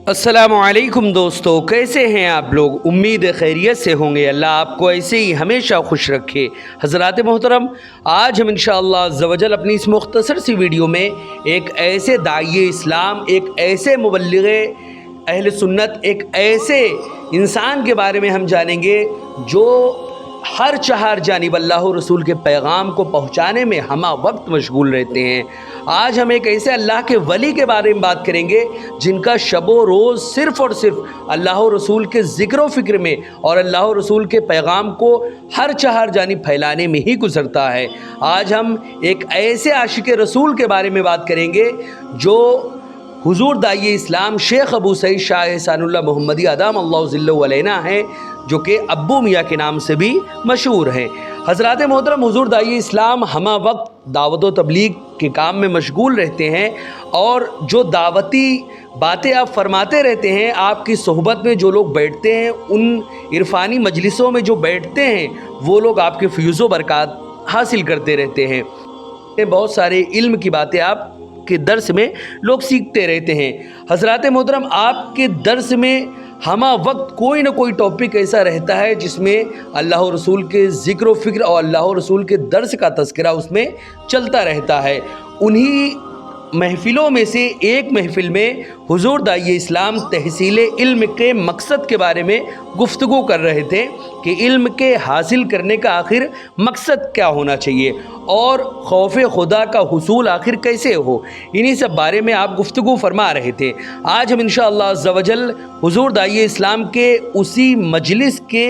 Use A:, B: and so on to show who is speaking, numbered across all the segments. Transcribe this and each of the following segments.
A: अस्सलामुअलैकुम दोस्तों, कैसे हैं आप लोग। उम्मीद है खैरियत से होंगे। अल्लाह आपको ऐसे ही हमेशा खुश रखे। हज़रात मोहतरम, आज हम इंशाअल्लाह अज़्ज़वजल अपनी इस मुख्तसर सी वीडियो में एक ऐसे दाई इस्लाम, एक ऐसे मुबल्लिग़ अहल सुन्नत, एक ऐसे इंसान के बारे में हम जानेंगे जो हर चहार जानिब अल्लाह और रसूल के पैगाम को पहुँचाने में हमा वक्त मशगूल रहते हैं। आज हम एक ऐसे अल्लाह के वली के बारे में बात करेंगे जिनका शबो रोज़ सिर्फ़ और सिर्फ अल्लाह और रसूल के ज़िक्र व फ़िक्र में और अल्लाह और रसूल के पैगाम को हर चहार जानिब फैलाने में ही गुज़रता है। आज हम एक ऐसे आशिक रसूल के बारे में बात करेंगे जो हुज़ूर दाई इस्लाम शेख अबू सईद शाह एहसानुल्लाह मोहम्मदी अदाम अल्लाह ज़िल्लहु अलैना हैं, जो कि अब्बू मियाँ के नाम से भी मशहूर हैं। हज़रात मोहतरम, हुज़ूर दाई इस्लाम हमा वक्त दावत व तबलीग के काम में मशगूल रहते हैं और जो दावती बातें आप फरमाते रहते हैं, आपकी सोहबत में जो लोग बैठते हैं, उन इरफानी मजलिसों में जो बैठते हैं, वो लोग आपके फ़यूज़ व बरक़ात हासिल करते रहते हैं। बहुत सारे इल्म की बातें आप के दर्स में लोग सीखते रहते हैं। हज़रात मोहतरम, आपके दर्स में हमा वक्त कोई ना कोई टॉपिक ऐसा रहता है जिसमें अल्लाह और रसूल के ज़िक्र व फ़िक्र और अल्लाह और रसूल के दर्स का तज़किरा उसमें चलता रहता है। उन्हीं महफ़िलों में से एक महफ़िल में हुज़ूर दाई इस्लाम तहसील इल्म के मकसद के बारे में गुफ्तगू कर रहे थे कि इल्म के हासिल करने का आखिर मकसद क्या होना चाहिए और खौफ खुदा का हुसूल आखिर कैसे हो। इन्हीं सब बारे में आप गुफ्तगू फरमा रहे थे। आज हम इंशाअल्लाह अज़्ज़वजल हुज़ूर दाई इस्लाम के उसी मजलिस के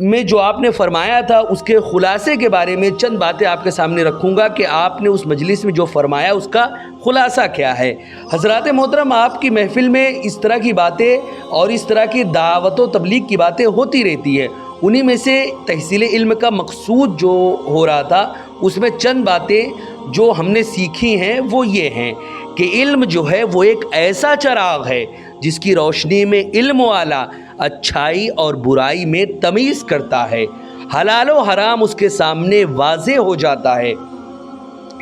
A: में जो आपने फरमाया था उसके ख़ुलासे के बारे में चंद बातें आपके सामने रखूँगा कि आपने उस मजलिस में जो फरमाया उसका ख़ुलासा क्या है। हज़रात मोहतरम, आपकी महफ़िल में इस तरह की बातें और इस तरह की दावत व तबलीग की बातें होती रहती हैं। उन्हीं में से तहसील इल्म का मकसूद जो हो रहा था, उसमें चंद बातें जो हमने सीखी हैं वो ये हैं कि इल्म जो है वो एक ऐसा चिराग है जिसकी रोशनी में इल्म वाला अच्छाई और बुराई में तमीज़ करता है। हलाल व हराम उसके सामने वाज़े हो जाता है।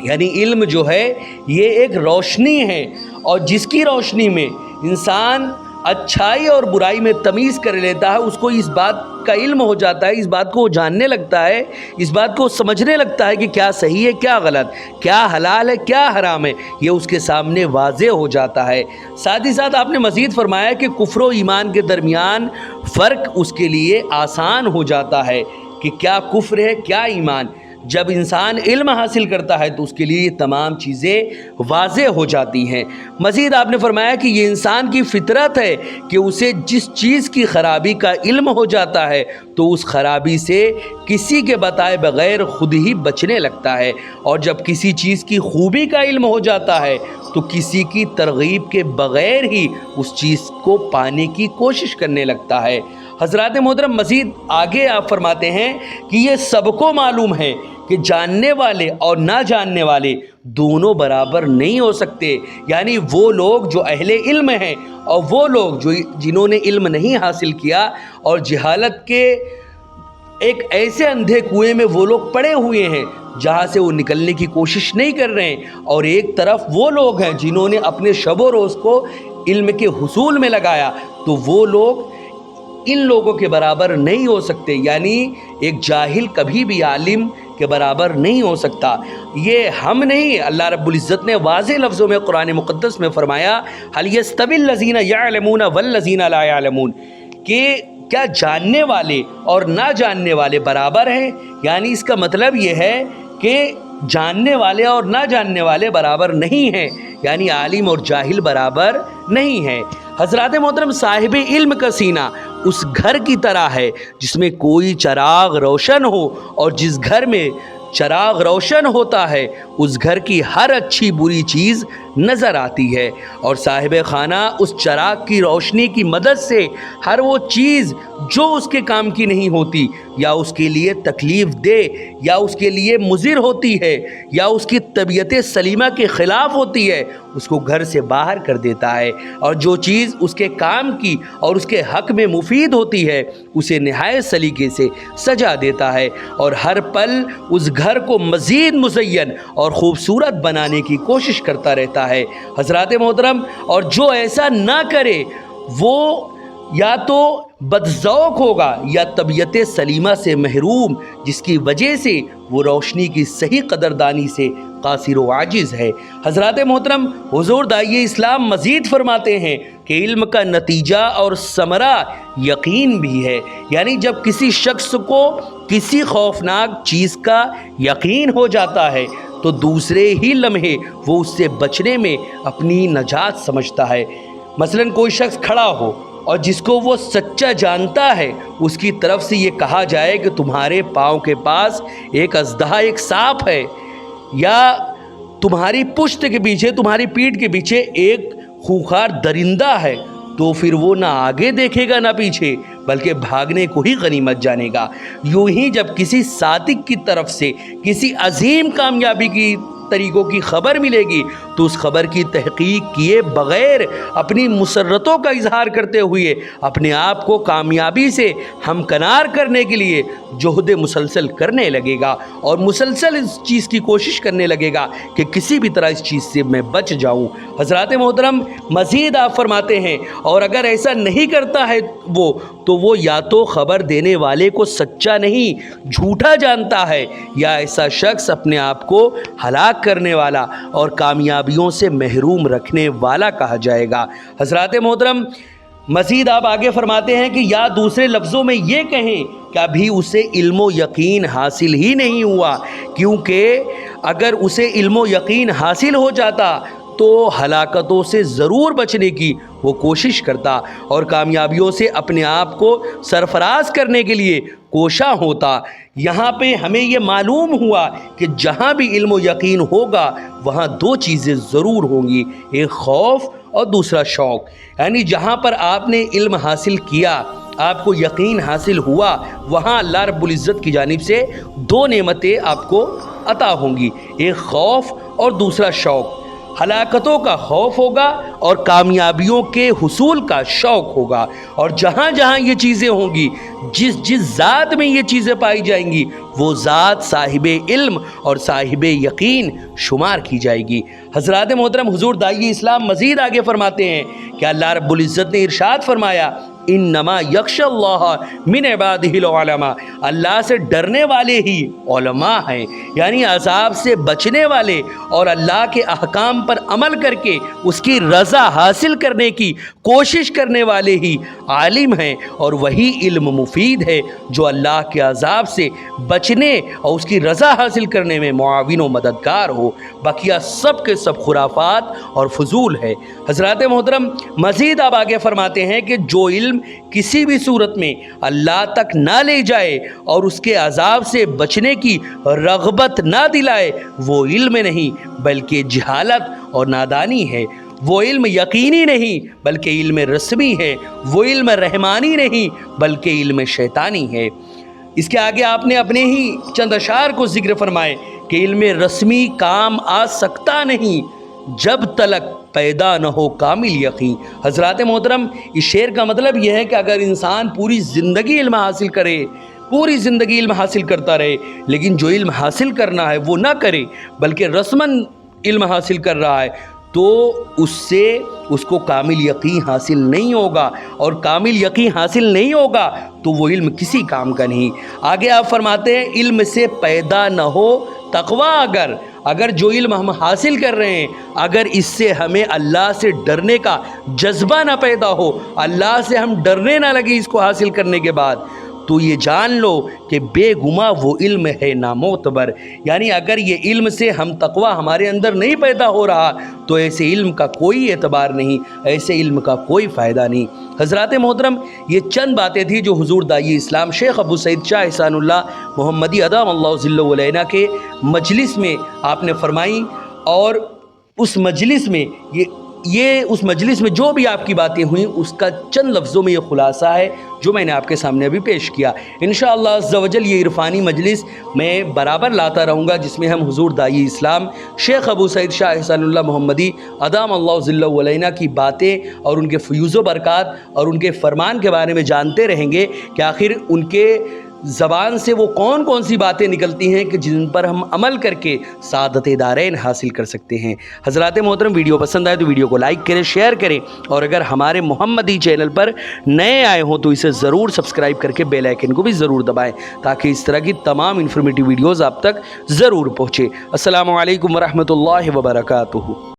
A: यानी इल्म जो है ये एक रोशनी है और जिसकी रोशनी में इंसान अच्छाई और बुराई में तमीज़ कर लेता है, उसको इस बात का इल्म हो जाता है, इस बात को जानने लगता है, इस बात को समझने लगता है कि क्या सही है क्या गलत, क्या हलाल है क्या हराम है, ये उसके सामने वाज़े हो जाता है। साथ ही साथ आपने मज़ीद फरमाया कि कुफ्र व ईमान के दरमियान फ़र्क उसके लिए आसान हो जाता है कि क्या कुफ्र है क्या ईमान। जब इंसान इल्म हासिल करता है तो उसके लिए ये तमाम चीज़ें वाज़े हो जाती हैं। मज़ीद आपने फरमाया कि ये इंसान की फ़ितरत है कि उसे जिस चीज़ की ख़राबी का इल्म हो जाता है तो उस ख़राबी से किसी के बताए बग़ैर ख़ुद ही बचने लगता है, और जब किसी चीज़ की खूबी का इल्म हो जाता है तो किसी की तरग़ीब के बग़ैर ही उस चीज़ को पाने की कोशिश करने लगता है। हज़रात मोहतरम, मज़ीद आगे आप फरमाते हैं कि ये सबको मालूम है कि जानने वाले और ना जानने वाले दोनों बराबर नहीं हो सकते। यानी वो लोग जो अहले इल्म हैं और वो लोग जो जिन्होंने इल्म नहीं हासिल किया और जहालत के एक ऐसे अंधे कुएं में वो लोग पड़े हुए हैं जहाँ से वो निकलने की कोशिश नहीं कर रहे हैं, और एक तरफ वो लोग हैं जिन्होंने अपने शबो रोज़ को इल्म के हुसूल में लगाया, तो वो लोग इन लोगों के बराबर नहीं हो सकते। यानी एक जाहिल कभी भी आलिम के बराबर नहीं हो सकता। ये हम नहीं, अल्लाह रब्बुल इज़्ज़त ने वाज़े लफ्ज़ों में कुरान मुक़द्दस में फ़रमाया, हल यस्तविल लज़ीना यअलमून वल लज़ीना ला यअलमून, कि क्या जानने वाले और ना जानने वाले बराबर हैं। यानी इसका मतलब ये है कि जानने वाले और ना जानने वाले बराबर नहीं हैं, यानी आलिम और जाहिल बराबर नहीं है। हज़रात मोहतरम, साहिब इल्म का सीना उस घर की तरह है जिसमें कोई चिराग रोशन हो, और जिस घर में चिराग रोशन होता है उस घर की हर अच्छी बुरी चीज़ नज़र आती है, और साहिब खाना उस चिराग की रोशनी की मदद से हर वो चीज़ जो उसके काम की नहीं होती, या उसके लिए तकलीफ़ दे, या उसके लिए मुज़िर होती है, या उसकी तबीयत सलीमा के ख़िलाफ़ होती है, उसको घर से बाहर कर देता है, और जो चीज़ उसके काम की और उसके हक़ में मुफीद होती है उसे नहायत सलीके से सजा देता है, और हर पल उस घर को मज़ीद मुज़य्यन और ख़ूबसूरत बनाने की कोशिश करता रहता سکتا ہے حضرات محترم، اور جو ایسا نہ کرے وہ یا تو بدذوق ہوگا یا طبیعت سلیمہ سے محروم، جس کی وجہ سے وہ روشنی کی صحیح قدردانی سے قاصر و عاجز ہے۔ حضرات محترم، حضور داعی اسلام مزید فرماتے ہیں کہ علم کا نتیجہ اور ثمرہ یقین بھی ہے، یعنی جب کسی شخص کو کسی خوفناک چیز کا یقین ہو جاتا ہے تو دوسرے ہی لمحے وہ اس سے بچنے میں اپنی نجات سمجھتا ہے۔ مثلاً کوئی شخص کھڑا ہو اور جس کو وہ سچا جانتا ہے، اس کی طرف سے یہ کہا جائے کہ تمہارے پاؤں کے پاس ایک اژدہا، ایک سانپ ہے، یا تمہاری پشت کے پیچھے، تمہاری پیٹھ کے پیچھے ایک خوخار درندہ ہے، تو پھر وہ نہ آگے دیکھے گا نہ پیچھے، بلکہ بھاگنے کو ہی غنیمت جانے گا۔ یوں ہی جب کسی صادق کی طرف سے کسی عظیم کامیابی کی طریقوں کی خبر ملے گی تو اس خبر کی تحقیق کیے بغیر اپنی مسرتوں کا اظہار کرتے ہوئے اپنے آپ کو کامیابی سے ہمکنار کرنے کے لیے جہد مسلسل کرنے لگے گا اور مسلسل اس چیز کی کوشش کرنے لگے گا کہ کسی بھی طرح اس چیز سے میں بچ جاؤں۔ حضرات محترم، مزید آپ فرماتے ہیں اور اگر ایسا نہیں کرتا ہے تو وہ یا تو خبر دینے والے کو سچا نہیں، جھوٹا جانتا ہے، یا ایسا شخص اپنے آپ کو ہلاک کرنے والا اور کامیابیوں سے محروم رکھنے والا کہا جائے گا۔ حضرات محترم، مزید آپ آگے فرماتے ہیں کہ یا دوسرے لفظوں میں یہ کہیں کہ ابھی اسے علم و یقین حاصل ہی نہیں ہوا، کیونکہ اگر اسے علم و یقین حاصل ہو جاتا تو ہلاکتوں سے ضرور بچنے کی وہ کوشش کرتا اور کامیابیوں سے اپنے آپ کو سرفراز کرنے کے لیے کوشاں ہوتا۔ یہاں پہ ہمیں یہ معلوم ہوا کہ جہاں بھی علم و یقین ہوگا وہاں دو چیزیں ضرور ہوں گی، ایک خوف اور دوسرا شوق، یعنی جہاں پر آپ نے علم حاصل کیا، آپ کو یقین حاصل ہوا، وہاں اللہ رب العزت کی جانب سے دو نعمتیں آپ کو عطا ہوں گی، ایک خوف اور دوسرا شوق۔ ہلاکتوں کا خوف ہوگا اور کامیابیوں کے حصول کا شوق ہوگا، اور جہاں جہاں یہ چیزیں ہوں گی، جس ذات میں یہ چیزیں پائی جائیں گی، وہ ذات صاحب علم اور صاحب یقین شمار کی جائے گی۔ حضرات محترم، حضور داعی اسلام مزید آگے فرماتے ہیں کہ اللہ رب العزت نے ارشاد فرمایا، انما یخشی اللہ من عبادہ العلماء، اللہ سے ڈرنے والے ہی علماء ہیں، یعنی عذاب سے بچنے والے اور اللہ کے احکام پر عمل کر کے اس کی رضا حاصل کرنے کی کوشش کرنے والے ہی عالم ہیں، اور وہی علم مفید ہے جو اللہ کے عذاب سے بچنے اور اس کی رضا حاصل کرنے میں معاون و مددگار ہو، بقیہ سب کے سب خرافات اور فضول ہے۔ حضرات محترم، مزید آپ آگے فرماتے ہیں کہ جو علم کسی بھی صورت میں اللہ تک نہ لے جائے اور اس کے عذاب سے بچنے کی رغبت نہ دلائے، وہ علم نہیں بلکہ جہالت اور نادانی ہے۔ وہ علم یقینی نہیں بلکہ علم رسمی ہے، وہ علم رحمانی نہیں بلکہ علم شیطانی ہے۔ اس کے آگے آپ نے اپنے ہی چند اشعار کو ذکر فرمائے کہ علم رسمی کام آ سکتا نہیں جب تلک پیدا نہ ہو کامل یقین۔ حضرات محترم، اس شعر کا مطلب یہ ہے کہ اگر انسان پوری زندگی علم حاصل کرے، پوری زندگی علم حاصل کرتا رہے، لیکن جو علم حاصل کرنا ہے وہ نہ کرے بلکہ رسماً علم حاصل کر رہا ہے، تو اس کو کامل یقین حاصل نہیں ہوگا، اور کامل یقین حاصل نہیں ہوگا تو وہ علم کسی کام کا نہیں۔ آگے آپ فرماتے ہیں علم سے پیدا نہ ہو تقوی، اگر جو علم ہم حاصل کر رہے ہیں، اگر اس سے ہمیں اللہ سے ڈرنے کا جذبہ نہ پیدا ہو، اللہ سے ہم ڈرنے نہ لگے اس کو حاصل کرنے کے بعد، تو یہ جان لو کہ بے گما وہ علم ہے نامعتبر۔ یعنی اگر یہ علم سے ہم تقوی ہمارے اندر نہیں پیدا ہو رہا تو ایسے علم کا کوئی اعتبار نہیں، ایسے علم کا کوئی فائدہ نہیں۔ حضرات محترم، یہ چند باتیں تھیں جو حضور داعی اسلام شیخ ابو سعید شاہ احسان اللہ محمدی ادام اللہ ذلہ ولینا کے مجلس میں آپ نے فرمائی، اور اس مجلس میں اس مجلس میں جو بھی آپ کی باتیں ہوئیں اس کا چند لفظوں میں یہ خلاصہ ہے جو میں نے آپ کے سامنے ابھی پیش کیا۔ انشاءاللہ عز و جل یہ عرفانی مجلس میں برابر لاتا رہوں گا جس میں ہم حضور داعی اسلام شیخ ابو سعید شاہ احسان اللہ محمدی ادام اللہ ذلہ ولینا کی باتیں اور ان کے فیوز و برکات اور ان کے فرمان کے بارے میں جانتے رہیں گے کہ آخر ان کے ज़बान سے वो कौन कौन सी बातें निकलती हैं कि जिन पर हम अमल करके सादत दारैन हासिल कर सकते हैं। हज़रात मोहतरम, वीडियो पसंद आए तो वीडियो को लाइक करें, शेयर करें, और अगर हमारे मोहम्मदी चैनल पर नए आए हों तो इसे ज़रूर सब्सक्राइब करके बेल आइकन को भी ज़रूर दबाएं ताकि इस तरह की तमाम इन्फॉर्मेटिव वीडियोज़ आप तक ज़रूर पहुँचे। अस्सलामु अलैकुम वरहमतुल्लाहि वबरकातुहू।